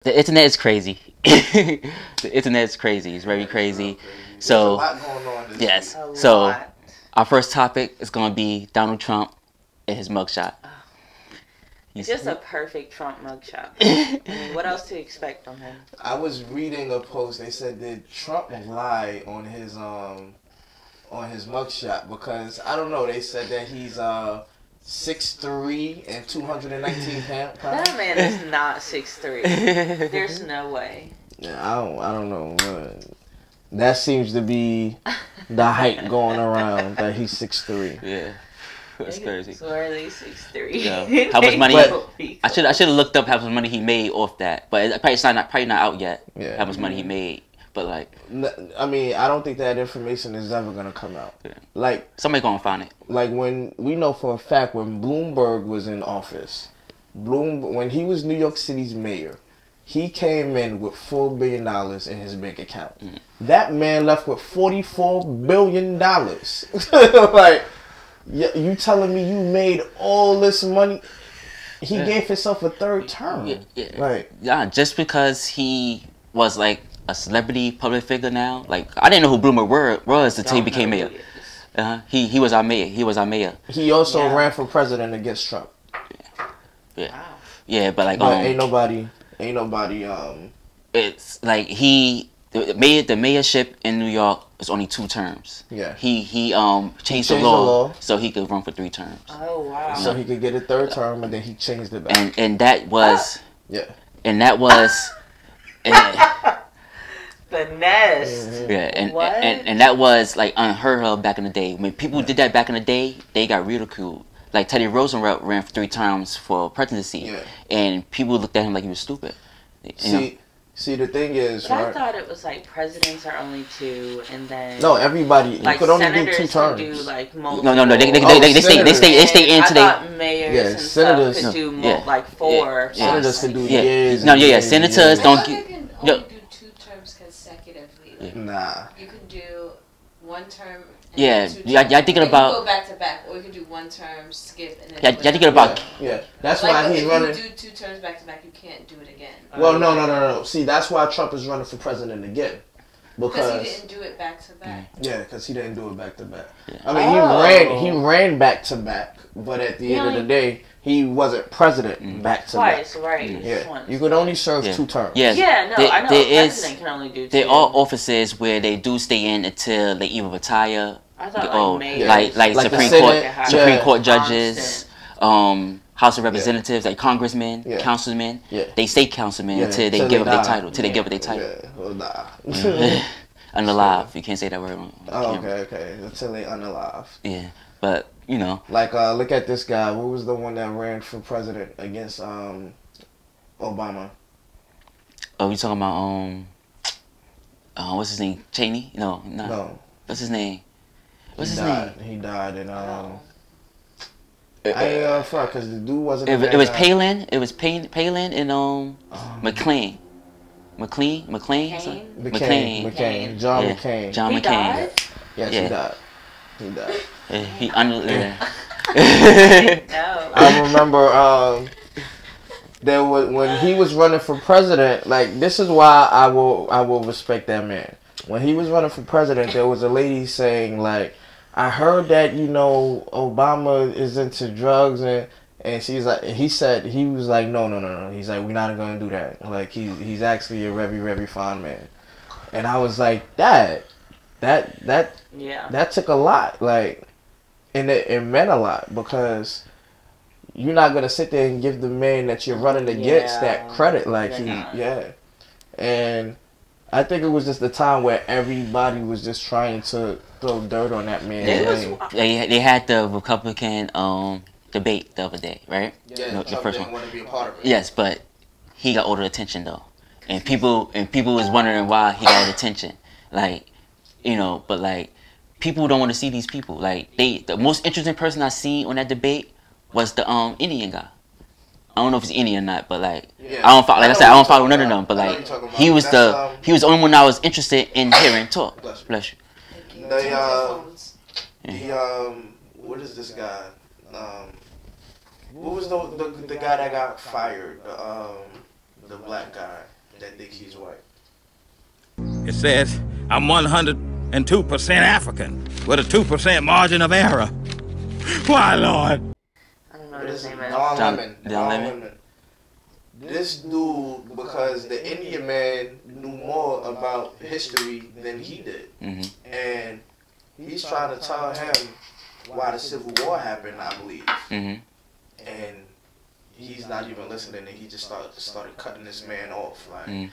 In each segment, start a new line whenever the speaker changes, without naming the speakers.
The internet is crazy. The internet is crazy. It's very crazy. So,
There's a lot going on this
yes.
week.
So, our first topic is going to be Donald Trump and his mugshot.
It's just a perfect Trump mugshot. I mean, what else to expect from him?
I was reading a post. They said, did Trump lie on his mugshot? Because I don't know. They said that he's 6'3" and 219 pounds.
That man is not 6'3". There's no way.
Yeah, I don't know. That seems to be the hype going around that he's 6'3".
Yeah. That's crazy.
So are they 6'3"?
Yeah. How much money? I should have looked up how much money he made off that, but it's probably not out yet.
Yeah.
How much money he made, but like.
I mean, I don't think that information is ever gonna come out.
Yeah.
Like
somebody gonna find it.
Like when we know for a fact when Bloomberg was in office, when he was New York City's mayor, he came in with $4 billion in his bank account. Mm. That man left with $44 billion. Like. You telling me you made all this money? He gave himself a third term.
Yeah, just because he was like a celebrity public figure now. Like I didn't know who Bloomberg was until he became mayor. He was our mayor. He
also ran for president against Trump.
Yeah. Wow. Yeah, but like
ain't nobody.
It's like the mayorship in New York is only 2 terms.
Yeah.
He changed the law so he could run for 3 terms.
Oh wow.
So he could get a 3rd term and then he changed it back.
And that was And that was
the nest.
Yeah, and that was like unheard of back in the day. When people did that back in the day, they got ridiculed. Like Teddy Roosevelt ran for 3 times for presidency, and people looked at him like he was stupid.
See, the thing is,
but I thought it was like presidents are only 2, and then
everybody
like
you could only do 2 terms.
Do like multiple.
No, they stay into
I thought mayors and
senators
stuff could do like 4.
Senators could do years.
Senators don't get.
They can only do 2 terms consecutively. Like,
nah.
You can do 1 term.
Yeah,
y'all
thinking about.
Go back to back, or you can do 1 term, skip, and then.
Y'all thinking about.
Yeah, that's why he's running.
If you do 2 terms back to back, you can't do it again.
Well, no. See, that's why Trump is running for president again. Because
he didn't do it back to back.
Yeah, because he didn't do it back to back. I mean, he ran back to back, but at the end of the day, he wasn't president back to back.
Twice, right?
Yeah, you could only serve 2 terms.
Yeah, I know. President can only do 2.
There are offices where they do stay in until they either retire.
I thought
like Supreme Court judges, House of Representatives, like congressmen, councilmen. Yeah. They stay councilmen until they give up their title. Till they give up their title.
Yeah. Well, nah.
Unalive. You can't say that word.
Okay. Until they unalive.
Yeah, but you know.
Like, look at this guy. Who was the one that ran for president against Obama?
Oh, you talking about what's his name? Cheney? No. What's his name?
He died in I ain't fuck because the dude wasn't.
It was Palin. It was Palin and McCain.
John McCain.
John McCain.
Died?
Yes, he died.
He
No.
I remember there was when he was running for president. Like this is why I will respect that man. When he was running for president, there was a lady saying like, I heard that Obama is into drugs and she's like, he was like no. He's like, we're not gonna do that. Like he's actually a very, very fine man. And I was like, that took a lot. Like, and it meant a lot because you're not gonna sit there and give the man that you're running against that credit. Like and I think it was just the time where everybody was just trying to throw dirt on that man's name.
They had the Republican debate the other day, right?
Yeah,
the first one.
Want to be a part of it.
Yes, but he got all the attention though, and people was wondering why he got all the attention. Like, but like people don't want to see these people. Like the most interesting person I seen on that debate was the Indian guy. I don't know if it's Indian or not, but like I don't follow none of them. But like he was the only one I was interested in hearing talk. Bless you.
What is this guy? What was the guy that got fired? the black guy that think he's white.
It says I'm 102% African with a 2% margin of error. Why, Lord?
I don't know what his name is.
Don Lemon. This dude, because the Indian man knew more about history than he did.
Mm-hmm.
And he's trying to tell him why the Civil War happened, I believe.
Mm-hmm.
And he's not even listening, and he just started cutting this man off. Like,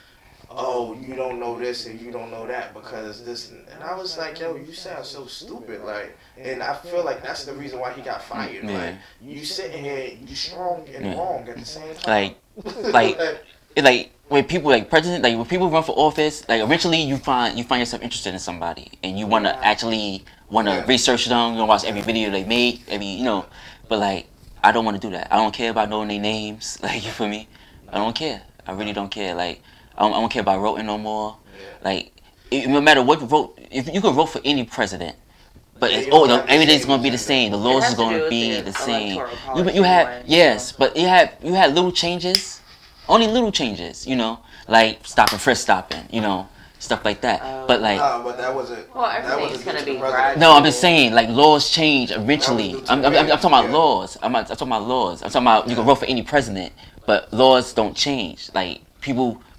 oh, you don't know this and you don't know that because this. And I was like, yo, you sound so stupid. Like, and I feel like that's the reason why he got fired.
Yeah.
Like, you sitting here, you strong and wrong at the same time.
Like when people when people run for office, like eventually you find yourself interested in somebody and you wanna research them, you wanna watch every video they make, but like I don't wanna do that. I don't care about knowing their names, like you feel me? I don't care. I really don't care. Like I don't care about voting no more. Like no matter what you vote, if you can vote for any president. But everything's gonna be the same. The laws is gonna be the same. You had little changes, only little changes, like stopping, frisk stopping, stuff like that. But like,
but that wasn't.
Well, everything's gonna be gradual.
no, I'm just saying like laws change eventually. I'm talking about laws. I'm talking about laws. I'm talking about you can vote for any president, but laws don't change. Like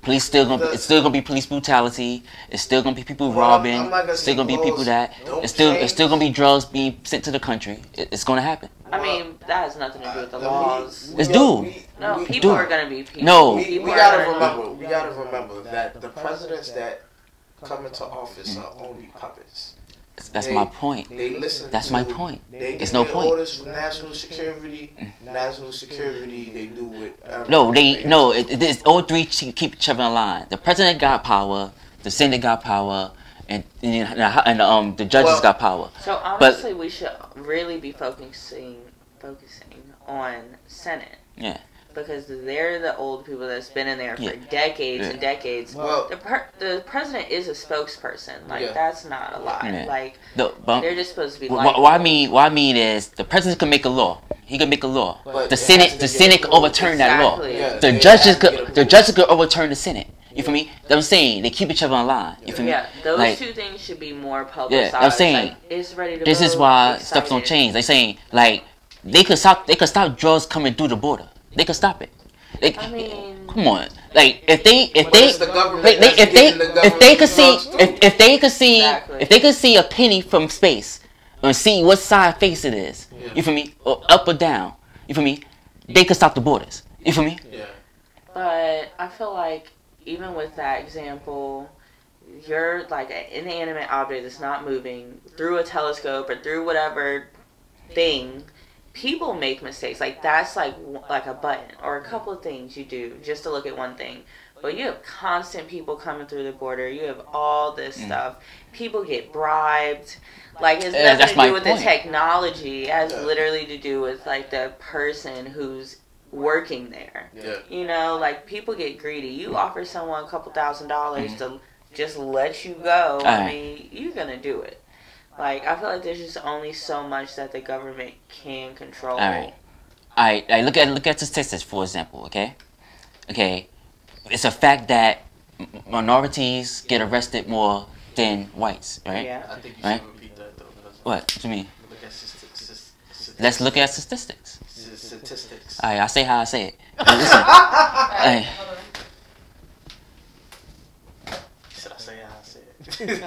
police it's still gonna be police brutality. It's still gonna be people robbing. It's still gonna be people that. It's still gonna be drugs being sent to the country. It's gonna happen.
I mean, that has nothing to do with the laws.
It's due.
No, people are gonna be people.
No,
we gotta remember that the presidents that come into office are only puppets.
That's my point.
They listen.
That's my point.
They
It's
get
no
their
point.
orders from national security. National security, they do with.
No, it's all three keep each other in line. The president got power, the Senate got power, and the judges got power.
So honestly, we should really be focusing on Senate.
Yeah.
Because they're the old people that's been in there for decades and decades.
Well,
the president is a spokesperson. Like that's not a lie.
Yeah.
Like they're just supposed to be.
What I mean is the president can make a law. He can make a law.
But
The Senate can overturn that law.
Yeah,
The judges could overturn the Senate. You feel me? I'm saying they keep each other in line. You feel me?
Yeah, those
like,
two things should be more publicized.
Yeah, I'm saying
it's ready to
this is
vote,
why
excited.
stuff don't change. They're saying like they could stop drugs coming through the border. They could stop it.
I mean,
come on. Like if they could see a penny from space and see what side face it is. Yeah. You feel me? Or up or down. You feel me? They could stop the borders. You feel me?
Yeah.
But I feel like even with that example, you're like an inanimate object that's not moving through a telescope or through whatever thing. People make mistakes. Like that's like a button or a couple of things you do just to look at one thing. But you have constant people coming through the border. You have all this stuff. People get bribed. Like it's nothing to do with the technology. It has literally to do with like the person who's working there.
Yeah.
Like people get greedy. You offer someone a couple $1,000s to just let you go. I mean, you're gonna do it. Like, I feel like there's just only so much that the government can control.
All right. Look at statistics, for example, okay? It's a fact that minorities get arrested more than whites, right?
Yeah.
I think you should repeat that, though.
What to me?
Look at statistics.
Let's look at statistics.
Statistics.
All right, I say how I say it. Listen.
Should I say how I say it?